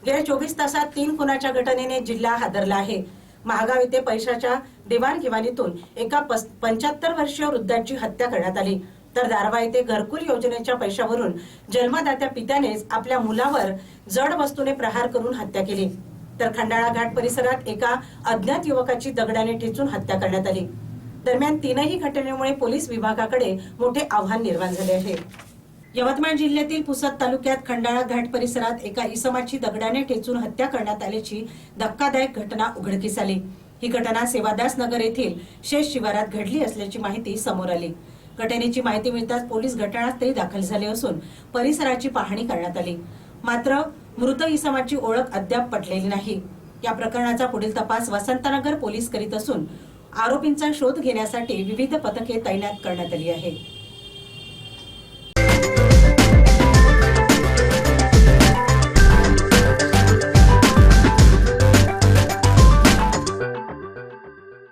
गेल्या 24 तासात 3 खुनाच्या घटनेने जिल्हा हादरला आहे। महागाव येथे पैशाच्या देवाणघेवाणीतून एका 75 वर्षीय वृद्धाची हत्या करण्यात आली, तर दारवा येथे घरकुल योजनेच्या पैशावरून जन्मदात्या पित्यानेच आपल्या मुलावर जड वस्तूने प्रहार करून हत्या केली। तर खंडाळा घाट परिसरात एका अज्ञात युवकाची दगडाने ठेचून हत्या करण्यात आली। दरम्यान तीनही घटनेमुळे पोलीस विभागाकडे मोठे आव्हान निर्माण झाले आहे। यवतमाळ जिल्ह्यातील पुसद तालुक्यात खंडाळा घाट परिसरात एका इसमाची दगडाने ठेचून हत्या करण्यात आल्याची धक्कादायक घटना उघडकीस आली। ही घटना सेवादास नगर येथील शेष शिवारात घडली असल्याची माहिती समोर आली। घटनेची माहिती मिळताच पोलीस घटनास्थळी दाखल झाले असून परिसराची पाहणी करण्यात आली। मात्र मृत इसमाची ओळख अद्याप पटलेली नाही। या प्रकरणाचा पुढील तपास वसंतनगर पोलीस करीत असून आरोपींचा शोध घेण्यासाठी विविध पथके तैनात करण्यात आली आहे।